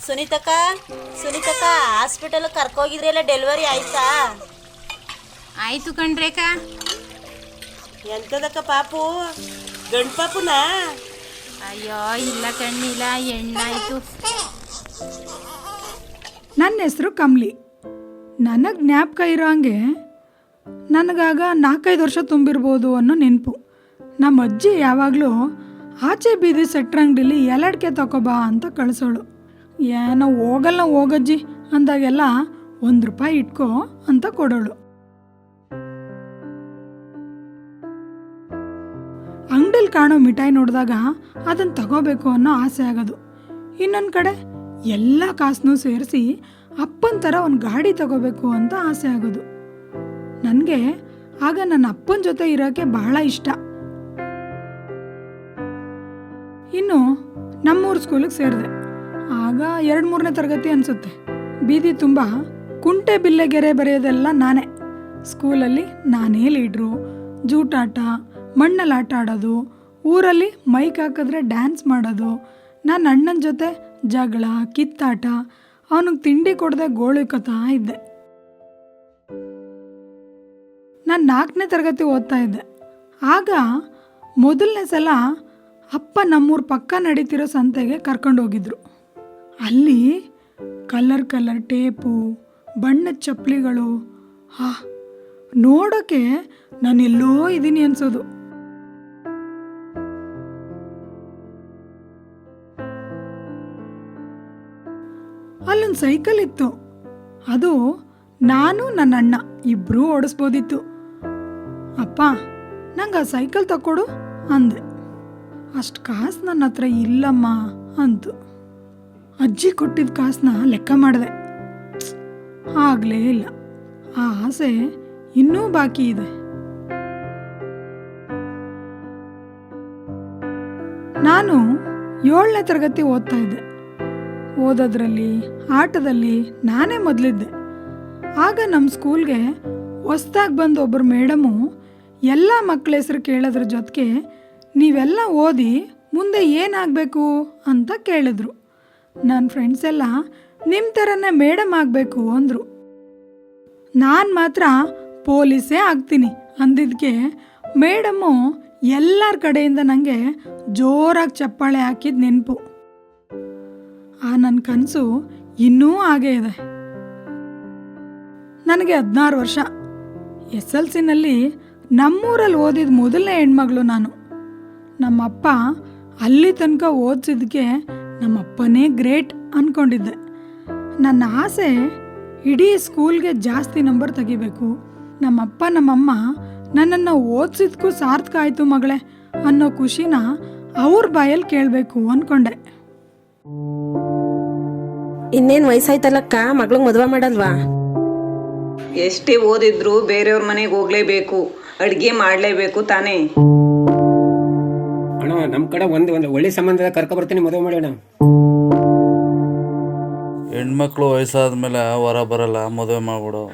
ಸುನೀತಕ್ಕ ಸುನೀತಕ್ಕ hospital ಕರ್ಕೋಗಿದ್ರಲ್ಲ, delivery ಆಯ್ತಾ? ಆಯ್ತು ಕಣ್ರೇಕ. ಎಂತದಕ್ಕ ಪಾಪು? ಗಂಡು ಪಾಪುನಾ? ಅಯ್ಯೋ ಇಲ್ಲ ಕಣ್ಣಿಲ್ಲ, ಹೆಣ್ಣಾಯ್ತು. ನನ್ನ ಹೆಸರು ಕಮ್ಲಿ. ನನಗೆ ಜ್ಞಾಪಕ ಇರೋ ಹಂಗೆ ನನಗಾಗ 4-5 ವರ್ಷ ತುಂಬಿರ್ಬೋದು ಅನ್ನೋ ನೆನಪು. ನಮ್ಮ ಅಜ್ಜಿ ಯಾವಾಗಲೂ ಆಚೆ ಬೀದಿ ಸೆಟ್ರಂಗಡಿಲಿ ಎಲಡ್ಕೆ ತಗೋಬಾ ಅಂತ ಕಳಿಸೋಳು. ಏನೋ ಹೋಗಲ್ಲ ಹೋಗಜ್ಜಿ ಅಂದಾಗೆಲ್ಲ ₹1 ಇಟ್ಕೋ ಅಂತ ಕೊಡೋಳು. ಅಂಗಡಿಲಿ ಕಾಣೋ ಮಿಠಾಯಿ ನೋಡಿದಾಗ ಅದನ್ನು ತಗೋಬೇಕು ಅನ್ನೋ ಆಸೆ ಆಗೋದು. ಇನ್ನೊಂದು ಕಡೆ ಎಲ್ಲ ಕಾಸನ್ನೂ ಸೇರಿಸಿ ಅಪ್ಪನ ಥರ ಒಂದು ಗಾಡಿ ತಗೋಬೇಕು ಅಂತ ಆಸೆ ಆಗೋದು. ನನಗೆ ಆಗ ನನ್ನ ಅಪ್ಪನ ಜೊತೆ ಇರೋಕ್ಕೆ ಬಹಳ ಇಷ್ಟ. ಇನ್ನು ನಮ್ಮೂರು ಸ್ಕೂಲಿಗೆ ಸೇರಿದೆ. ಆಗ 2-3ನೇ ತರಗತಿ ಅನಿಸುತ್ತೆ. ಬೀದಿ ತುಂಬ ಕುಂಟೆ ಬಿಲ್ಲೆಗೆರೆ ಬರೆಯೋದೆಲ್ಲ ನಾನೇ. ಸ್ಕೂಲಲ್ಲಿ ನಾನೇ ಲೀಡ್ರು. ಜೂಟಾಟ, ಮಣ್ಣಲ್ಲಿ ಆಟ ಆಡೋದು, ಊರಲ್ಲಿ ಮೈಕ್ ಹಾಕಿದ್ರೆ ಡ್ಯಾನ್ಸ್ ಮಾಡೋದು, ನನ್ನ ಅಣ್ಣನ ಜೊತೆ ಜಗಳ, ಕಿತ್ತಾಟ, ಅವನಿಗೆ ತಿಂಡಿ ಕೊಡದೆ ಗೋಳಿಕೊತಾ ಇದ್ದೆ. ನಾನು 4ನೇ ತರಗತಿ ಓದ್ತಾ ಇದ್ದೆ. ಆಗ ಮೊದಲನೇ ಸಲ ಅಪ್ಪ ನಮ್ಮೂರ ಪಕ್ಕ ನಡೀತಿರೋ ಸಂತೆಗೆ ಕರ್ಕೊಂಡೋಗಿದ್ರು. ಅಲ್ಲಿ ಕಲರ್ ಟೇಪು, ಬಣ್ಣದ ಚಪ್ಪಲಿಗಳು, ನೋಡೋಕ್ಕೆ ನಾನೆಲ್ಲೋ ಇದ್ದೀನಿ ಅನ್ಸೋದು. ಅಲ್ಲೊಂದು ಸೈಕಲ್ ಇತ್ತು. ಅದು ನಾನು ನನ್ನ ಅಣ್ಣ ಇಬ್ಬರೂ ಓಡಿಸ್ಬೋದಿತ್ತು. ಅಪ್ಪ ನಂಗೆ ಆ ಸೈಕಲ್ ತಕ್ಕೊಡು ಅಂದೆ. ಅಷ್ಟು ಕಾಸು ನನ್ನ ಹತ್ರ ಇಲ್ಲಮ್ಮ ಅಂತು. ಅಜ್ಜಿ ಕೊಟ್ಟಿದ್ದ ಕಾಸನ್ನ ಲೆಕ್ಕ ಮಾಡಿದೆ. ಆಗಲೇ ಇಲ್ಲ. ಆ ಆಸೆ ಇನ್ನೂ ಬಾಕಿ ಇದೆ. ನಾನು 7ನೇ ತರಗತಿ ಓದ್ತಾ ಇದ್ದೆ. ಓದೋದ್ರಲ್ಲಿ, ಆಟದಲ್ಲಿ ನಾನೇ ಮೊದಲಿದ್ದೆ. ಆಗ ನಮ್ಮ ಸ್ಕೂಲ್ಗೆ ಹೊಸ್ದಾಗಿ ಬಂದು ಒಬ್ಬರು ಮೇಡಮು ಎಲ್ಲ ಮಕ್ಕಳ ಹೆಸರು ಕೇಳೋದ್ರ ಜೊತೆಗೆ ನೀವೆಲ್ಲ ಓದಿ ಮುಂದೆ ಏನಾಗಬೇಕು ಅಂತ ಕೇಳಿದ್ರು. ನನ್ನ ಫ್ರೆಂಡ್ಸ್ ಎಲ್ಲ ನಿಮ್ಮ ಥರನೇ ಮೇಡಮ್ ಆಗಬೇಕು ಅಂದರು. ನಾನು ಮಾತ್ರ ಪೊಲೀಸೇ ಆಗ್ತೀನಿ ಅಂದಿದ್ದಕ್ಕೆ ಮೇಡಮ್ಮು ಎಲ್ಲರ ಕಡೆಯಿಂದ ನನಗೆ ಜೋರಾಗಿ ಚಪ್ಪಾಳೆ ಹಾಕಿದ ನೆನಪು. ಆ ನನ್ನ ಕನಸು ಇನ್ನೂ ಹಾಗೇ ಇದೆ. ನನಗೆ 16 ವರ್ಷ. SLCನಲ್ಲಿ ನಮ್ಮೂರಲ್ಲಿ ಓದಿದ ಮೊದಲನೇ ಹೆಣ್ಮಗಳು ನಾನು. ನಮ್ಮಪ್ಪ ಅಲ್ಲಿ ತನಕ ಓದಿಸಿದ್ದಕ್ಕೆ ನಮ್ಮಪ್ಪನೇ ಗ್ರೇಟ್ ಅಂದ್ಕೊಂಡಿದ್ದೆ. ನನ್ನ ಆಸೆ ಇಡೀ ಸ್ಕೂಲ್ಗೆ ಜಾಸ್ತಿ ನಂಬರ್ ತೆಗಿಬೇಕು. ನಮ್ಮಪ್ಪ ನಮ್ಮಮ್ಮ ನನ್ನನ್ನು ಓದಿಸಿದ್ಕೂ ಸಾರ್ಥಕ ಆಯಿತು ಮಗಳೇ ಅನ್ನೋ ಖುಷಿನ ಅವ್ರ ಬಾಯಲ್ಲಿ ಕೇಳಬೇಕು ಅಂದ್ಕೊಂಡೆ. ಇನ್ನೇನು ವಯಸ್ಸಾಯ್ತಲ್ಲಕ್ಕ, ಮಗಳಿಗೆ ಮದುವೆ ಮಾಡಲ್ವಾ? ಎಷ್ಟೇ ಓದಿದ್ರು ಬೇರೆಯವ್ರ ಮನೆಗೆ ಹೋಗ್ಲೇಬೇಕು, ಅಡುಗೆ ಮಾಡಲೇಬೇಕು ತಾನೇ. ಅಣ್ಣ ನಮ್ಮ ಕಡೆ ಒಂದು ಒಳ್ಳೆ ಸಂಬಂಧ ಕರ್ಕೊಬರ್ತೀನಿ, ಮದುವೆ ಮಾಡೋಣ. ಹೆಣ್ಮಕ್ಳು ವಯಸ್ಸಾದ್ಮೇಲೆ ಹೊರ ಬರಲ್ಲ, ಮದುವೆ ಮಾಡ್ಬಿಡು.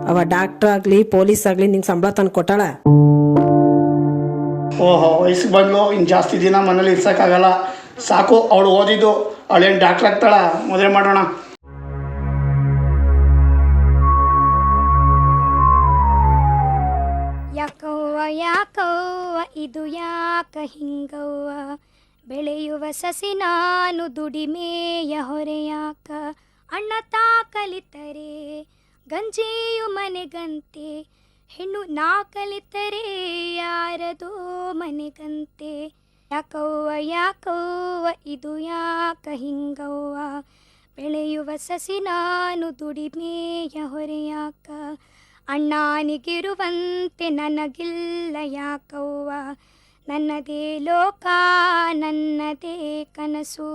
ಅವ ಡಾಕ್ಟರ್ ಆಗಲಿ ಪೊಲೀಸ್ ಆಗಲಿ ನಿಂಗೆ ಸಂಬಳ ತಂದು ಕೊಟ್ಟಾಳ? ಓಹೋ, ವಯಸ್ಸಿಗೆ ಬಂದು ಇನ್ನು ಜಾಸ್ತಿ ದಿನ ಮನೇಲಿ ಇರ್ಸೋಕ್ಕಾಗಲ್ಲ, ಸಾಕು ಅವಳು ಓದಿದ್ದು, ಅವಳೇನು ಡಾಕ್ಟರ್ ಆಗ್ತಾಳ, ಮದುವೆ ಮಾಡೋಣ. ಯಾಕವ್ವ ಯಾಕವ್ವ ಇದು ಯಾಕ ಹಿಂಗವ್ವ, ಬೆಳೆಯುವ ಸಸಿ ನಾನು ದುಡಿಮೆಯ ಹೊರೆಯಾಕ, ಅಣ್ಣ ತಾ ಕಲಿತರೆ ಗಂಜಿಯು ಮನೆಗಂತೆ, ಹೆಣ್ಣು ನಾ ಕಲಿತರೆ ಯಾರದೋ ಮನೆಗಂತೆ. ಯಾಕವ್ವ ಯಾಕವ್ವ ಇದು ಯಾಕ ಹಿಂಗವ್ವ, ಬೆಳೆಯುವ ಸಸಿ ನಾನು ದುಡಿಮೆಯ ಹೊರೆಯಾಕ, ಅಣ್ಣನಿಗಿರುವಂತೆ ನನಗಿಲ್ಲ ಯಾಕವ್ವ, ನನ್ನದೇ ಲೋಕ ನನ್ನದೇ ಕನಸು,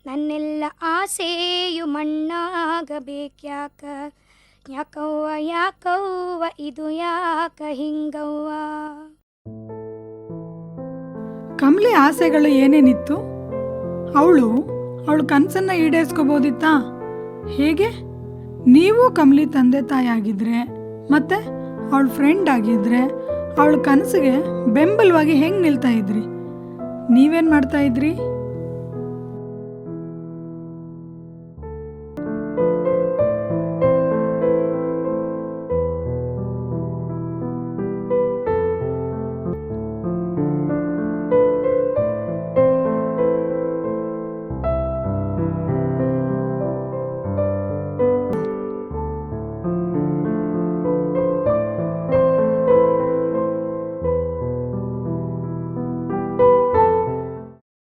ನನ್ನೆಲ್ಲ ಆಸೆಯು ಮಣ್ಣಾಗಬೇಕ್ಯಾಕ, ಯಾಕವ್ವ ಯಾಕವ್ವ ಇದು ಯಾಕ ಹಿಂಗವ್ವ. ಕಮ್ಲಿ ಆಸೆಗಳು ಏನೇನಿತ್ತು? ಅವಳು ಕನಸನ್ನು ಈಡೇರಿಸ್ಕೋಬೋದಿತ್ತಾ? ಹೇಗೆ? ನೀವು ಕಮ್ಲಿ ತಂದೆ ತಾಯಿ ಆಗಿದ್ರೆ, ಮತ್ತೆ ಅವಳ ಫ್ರೆಂಡ್ ಆಗಿದ್ರೆ, ಅವಳ ಕನಸಿಗೆ ಬೆಂಬಲವಾಗಿ ಹೆಂಗೆ ನಿಲ್ತಾ ಇದ್ರಿ? ನೀವೇನು ಮಾಡ್ತಾ ಇದ್ರಿ?